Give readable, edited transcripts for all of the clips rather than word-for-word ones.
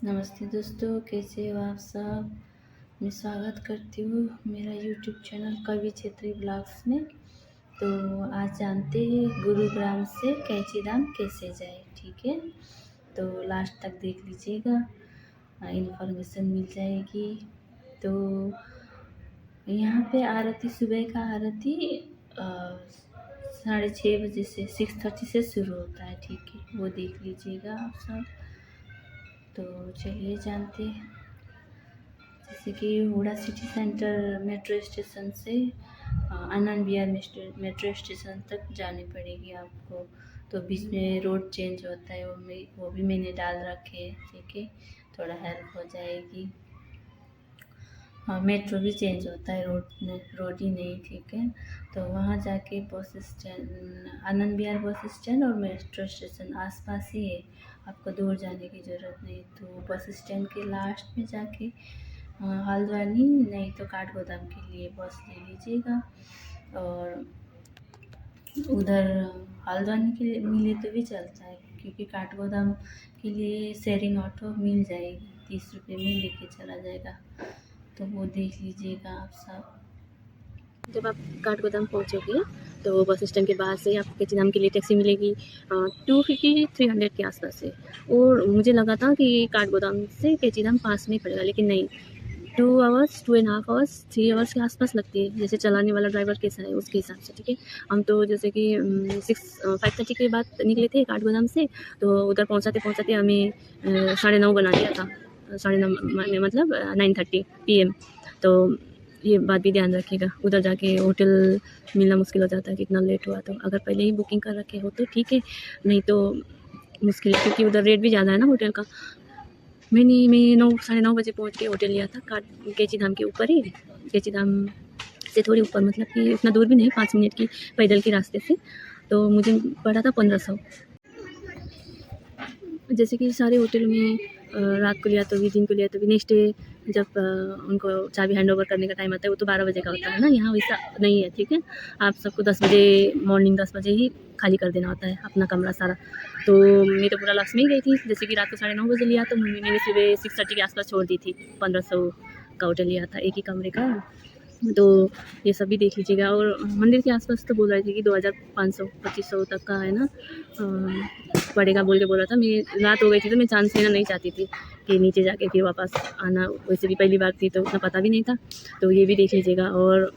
नमस्ते दोस्तों, कैसे हो आप सब। मैं स्वागत करती हूँ मेरा यूट्यूब चैनल कवि छेत्री ब्लॉग्स में। तो आज जानते हैं गुरुग्राम से कैंचीधाम कैसे जाए। ठीक है, तो लास्ट तक देख लीजिएगा, इन्फॉर्मेशन मिल जाएगी। तो यहाँ पे आरती, सुबह का आरती 6:30 से 6:30 से शुरू होता है। ठीक है, वो देख लीजिएगा आप सब। तो चलिए जानते हैं। जैसे कि Huda city centre metro station से आनंद विहार मेट्रो स्टेशन तक जानी पड़ेगी आपको। तो बीच में रोड चेंज होता है, वो भी मैंने डाल रखे हैं। ठीक है, थोड़ा हेल्प हो जाएगी। हाँ, मेट्रो भी चेंज होता है, रोड ही नहीं। ठीक है, तो वहाँ जाके bus stand, Anand Vihar bus stand और मेट्रो स्टेशन आसपास ही है, आपको दूर जाने की ज़रूरत नहीं। तो बस स्टैंड के लास्ट में जाके हल्द्वानी नहीं तो काठगोदाम के लिए बस ले लीजिएगा। और उधर हल्द्वानी के लिए मिले तो भी चलता है, क्योंकि काठगोदाम के लिए शेयरिंग ऑटो मिल जाएगी, 30 रुपये में लेके चला जाएगा। तो वो देख लीजिएगा आप सब। जब आप काठगोदाम पहुँचोगे तो बस स्टैंड के बाहर से आपको कैंचीधाम के लिए टैक्सी मिलेगी 250-300 के आसपास से। और मुझे लगा था कि काठगोदाम से कैंचीधाम पास में ही पड़ेगा, लेकिन नहीं, 2 आवर्स, 2.5 आवर्स, 3 आवर्स के आसपास लगती है, जैसे चलाने वाला ड्राइवर कैसा है उसके हिसाब से। ठीक है, हम तो जैसे कि 5:30 के बाद निकले थे काठगोदाम से, तो उधर पहुँचाते पहुँचाते हमें 9:30 बना दिया था। 9:30 मतलब 9:30 PM। तो ये बात भी ध्यान रखिएगा, उधर जाके होटल मिलना मुश्किल हो जाता है कितना लेट हुआ तो। अगर पहले ही बुकिंग कर रखे हो तो ठीक है, नहीं तो मुश्किल है, क्योंकि उधर रेट भी ज़्यादा है ना होटल का। मैं 9, 9:30 बजे पहुंच के होटल लिया था कैंचीधाम के ऊपर ही, कैंचीधाम से थोड़ी ऊपर, मतलब कि उतना दूर भी नहीं, 5 मिनट की पैदल के रास्ते से। तो मुझे पड़ा था 1500। जैसे कि सारे होटल में रात को लिया तो भी, दिन को लिया तो भी, नेक्स्ट डे जब उनको चाबी हैंड ओवर करने का टाइम आता है वो तो 12 बजे का होता है ना, यहाँ वैसा नहीं है। ठीक है, आप सबको 10 बजे, मॉर्निंग 10 बजे ही खाली कर देना होता है अपना कमरा सारा। तो मैं तो पूरा लास्ट में ही गई थी, जैसे कि रात को 9:30 बजे लिया तो मैंने सुबह 6:30 के आसपास छोड़ दी थी। 1500 का होटल लिया था एक ही कमरे का। तो ये सब भी देख लीजिएगा। और मंदिर के आसपास तो बोल रहे थे कि 2500-2500 तक का है ना पड़ेगा बोल के बोला था। मैं रात हो गई थी तो मैं चांस लेना नहीं चाहती थी कि नीचे जाके फिर वापस आना, वैसे भी पहली बार थी तो उतना पता भी नहीं था। तो ये भी देख लीजिएगा। और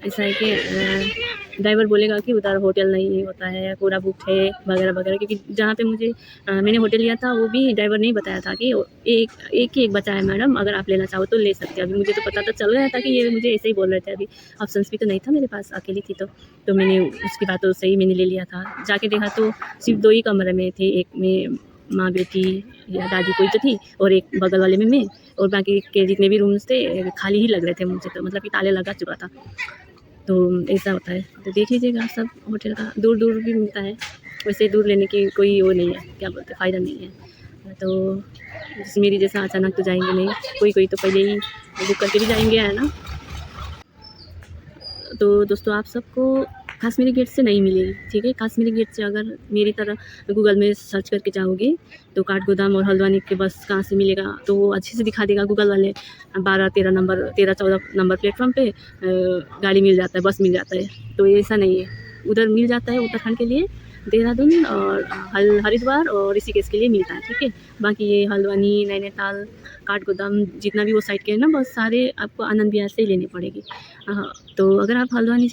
ऐसा है कि ड्राइवर बोलेगा कि उधर होटल नहीं होता है, पूरा बुक है वगैरह वगैरह, क्योंकि जहाँ पे मैंने होटल लिया था वो भी ड्राइवर ने बताया था कि एक ही बचा है मैडम, अगर आप लेना चाहो तो ले सकते हैं। अभी मुझे तो पता तो चल गया था कि ये मुझे ऐसे ही बोल रहे थे, अभी ऑप्शंस भी तो नहीं था मेरे पास, अकेली थी तो मैंने उसकी बात तो सही मैंने ले लिया था। जाके देखा तो सिर्फ 2 ही कमरे में थे, एक में माँ बेटी या दादी कोई तो थी और एक बगल वाले में मैं, और बाकी के जितने भी रूम्स थे खाली ही लग रहे थे मुझे, तो मतलब कि ताले लगा चुका था। तो ऐसा होता है, तो देख लीजिएगा सब होटल का। दूर दूर भी मिलता है, वैसे दूर लेने की कोई वो नहीं है, क्या बोलते, फ़ायदा नहीं है। तो मेरी जैसा अचानक तो जाएंगे नहीं, कोई तो पहले ही बुक करके भी जाएंगे, है ना। तो दोस्तों आप सबको कश्मीरी गेट से नहीं मिलेगी। ठीक है, कश्मीरी गेट से अगर मेरी तरह गूगल में सर्च करके जाओगे तो काठगोदाम और हल्द्वानी के बस कहाँ से मिलेगा तो वो अच्छे से दिखा देगा गूगल वाले। 12-13 नंबर, 13-14 नंबर प्लेटफॉर्म पे गाड़ी मिल जाता है, बस मिल जाता है। तो ऐसा नहीं है, उधर मिल जाता है उत्तराखंड के लिए, देहरादून और हरिद्वार और ऋषिकेश के लिए मिलता है। ठीक है, बाकी ये हल्द्वानी, नैनीताल, काठगोदाम जितना भी वो साइड के हैं ना, बस सारे आपको आनंद विहार से ही लेनी पड़ेगी। हाँ, तो अगर आप हल्द्वानी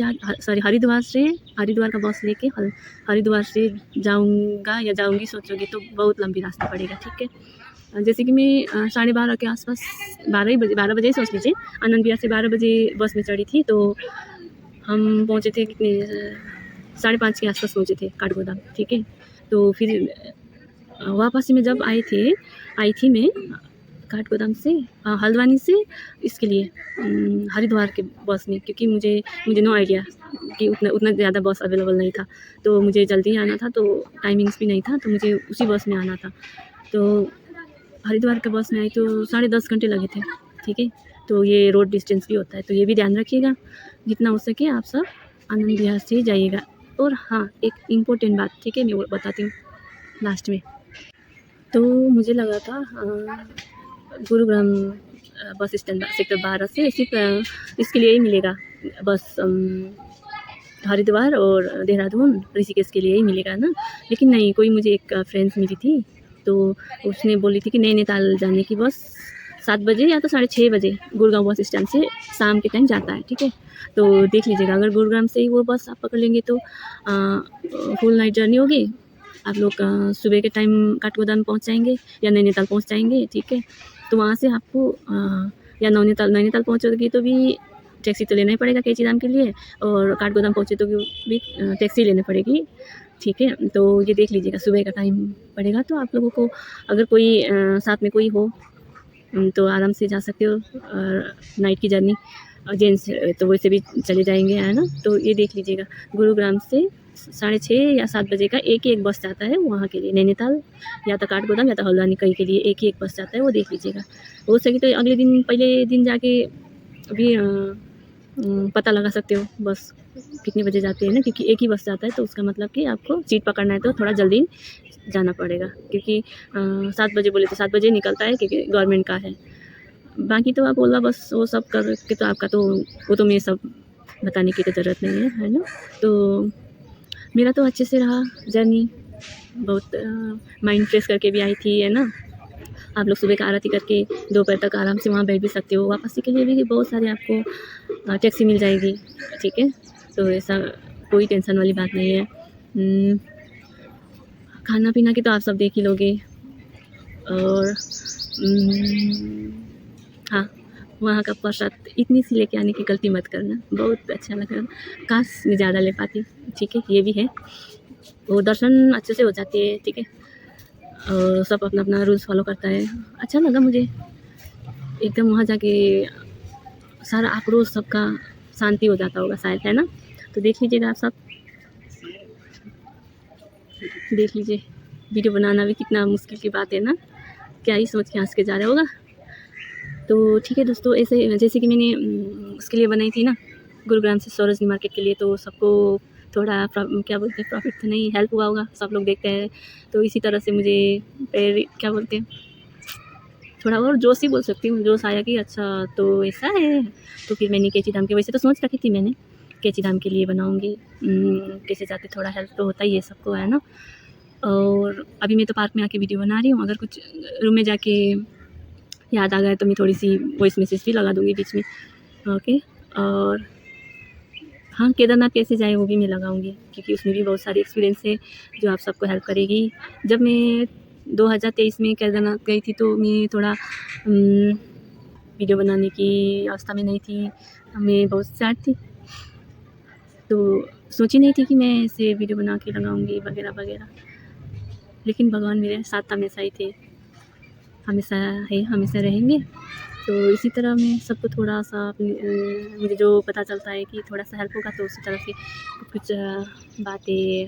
हरिद्वार का बस लेके हरिद्वार से जाऊँगा या जाऊँगी सोचोगे तो बहुत लंबी रास्ता पड़ेगा। ठीक है, जैसे कि मैं 12:30 के आसपास, 12 बजे ही समझ लीजिए, आनंद विहार से 12 बजे बस में चढ़ी थी। तो हम पहुँचे थे कितने, 5:30 के आसपास पहुँचे थे काठगोदाम। ठीक है, तो फिर वापस में जब आई थी मैं काठगोदाम से, हल्द्वानी से इसके लिए हरिद्वार के बस में, क्योंकि मुझे नो आइडिया कि उतना ज़्यादा बस अवेलेबल नहीं था, तो मुझे जल्दी आना था, तो टाइमिंग्स भी नहीं था, तो मुझे उसी बस में आना था। तो हरिद्वार के बस में आई तो 10.5 घंटे लगे थे। ठीक है, तो ये रोड डिस्टेंस भी होता है, तो ये भी ध्यान रखिएगा, जितना हो सके आप सब आनंद विहार से ही जाइएगा। और हाँ, एक इम्पोर्टेंट बात, ठीक है, मैं वो बताती हूँ लास्ट में। तो मुझे लगा था गुरुग्राम बस स्टैंड सेक्टर 12 से सिर्फ इसके लिए ही मिलेगा बस। हरिद्वार और देहरादून ऋषिकेश के लिए ही मिलेगा ना। लेकिन नहीं, कोई मुझे एक फ्रेंड्स मिली थी, तो उसने बोली थी कि नैनीताल जाने की बस 7 बजे या तो 6:30 बजे गुड़गांव बस स्टैंड से शाम के टाइम जाता है, ठीक है। तो देख लीजिएगा, अगर गुरुग्राम से ही वो बस आप पकड़ लेंगे तो फुल नाइट जर्नी होगी। आप लोग सुबह के टाइम काठगोदाम पहुंच जाएंगे या नैनीताल पहुंच जाएंगे, ठीक है। तो वहाँ से आपको या नैनीताल पहुँचोगी तो भी टैक्सी तो लेना ही पड़ेगा कैची धाम के लिए, और काठगोदाम पहुँचे तो भी टैक्सी लेनी पड़ेगी, ठीक है। तो ये देख लीजिएगा, सुबह का टाइम पड़ेगा तो आप लोगों को अगर कोई साथ में कोई हो तो आराम से जा सकते हो। नाइट की जर्नी जेंट्स तो वैसे भी चले जाएंगे, है ना। तो ये देख लीजिएगा, गुरुग्राम से 6:30 या 7 बजे का एक ही एक बस जाता है वहाँ के लिए, नैनीताल या तो काठगोदाम या तो हल्द्वानी कहीं के लिए एक ही एक बस जाता है, वो देख लीजिएगा। हो सके तो अगले दिन पहले दिन जाके अभी पता लगा सकते हो बस कितने बजे जाते हैं ना, क्योंकि एक ही बस जाता है तो उसका मतलब कि आपको सीट पकड़ना है तो थोड़ा जल्दी जाना पड़ेगा, क्योंकि 7 बजे बोले तो 7 बजे निकलता है, क्योंकि गवर्नमेंट का है। बाकी तो आप ओला बस वो सब करके तो आपका तो वो तो मैं सब बताने की तो ज़रूरत नहीं है ना। तो मेरा तो अच्छे से रहा जर्नी, बहुत माइंड फ्रेश करके भी आई थी, है ना। आप लोग सुबह का आरती करके दोपहर तक आराम से वहाँ बैठ भी सकते हो। वापसी के लिए भी बहुत सारे आपको टैक्सी मिल जाएगी, ठीक है। तो ऐसा कोई टेंशन वाली बात नहीं है। खाना पीना की तो आप सब देख ही लोगे। और हाँ, वहाँ का प्रसाद इतनी सी लेके आने की गलती मत करना, बहुत अच्छा लगा। काश मैं ज़्यादा ले पाती, ठीक है। ये भी है, वो दर्शन अच्छे से हो जाती है, ठीक है। और सब अपना अपना रूल्स फॉलो करता है। अच्छा लगा मुझे एकदम, वहाँ जाके सारा आक्रोश सबका शांति हो जाता होगा शायद, है ना। तो देख लीजिएगा, आप सब देख लीजिए। वीडियो बनाना भी कितना मुश्किल की बात है ना, क्या ही सोच के हंस के जा रहे होगा। तो ठीक है दोस्तों, ऐसे जैसे कि मैंने उसके लिए बनाई थी ना, गुरुग्राम से सरोजनी मार्केट के लिए, तो सबको थोड़ा क्या बोलते हैं, प्रॉफिट तो नहीं, हेल्प हुआ होगा, सब लोग देखते हैं। तो इसी तरह से मुझे क्या बोलते हैं, थोड़ा और जोश ही बोल सकती हूँ, जोश आया कि अच्छा तो ऐसा है। तो फिर मैंने कैची धाम के, वैसे तो सोच रखी थी मैंने कैची धाम के लिए बनाऊँगी, कैसे जाते थोड़ा हेल्प तो होता ही है सबको, है ना। और अभी मैं तो पार्क में आके वीडियो बना रही हूँ, अगर कुछ रूम में जाके याद आ गया तो मैं थोड़ी सी वॉइस मैसेज भी लगा दूँगी बीच में, ओके। और हाँ, केदारनाथ कैसे जाए वो भी मैं लगाऊंगी, क्योंकि उसमें भी बहुत सारी एक्सपीरियंस है जो आप सबको हेल्प करेगी। जब मैं 2023 में केदारनाथ गई थी तो मैं थोड़ा वीडियो बनाने की अवस्था में नहीं थी, मैं बहुत सैड थी, तो सोची नहीं थी कि मैं ऐसे वीडियो बना के लगाऊंगी वगैरह वगैरह। लेकिन भगवान मेरे साथ हमेशा ही थे, हमेशा है, हमेशा रहेंगे। तो इसी तरह मैं सबको थोड़ा सा मुझे जो पता चलता है कि थोड़ा सा हेल्प होगा तो उसी तरह से कुछ बातें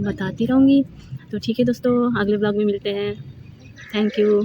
बताती रहूँगी। तो ठीक है दोस्तों, अगले ब्लॉग में मिलते हैं। Thank you.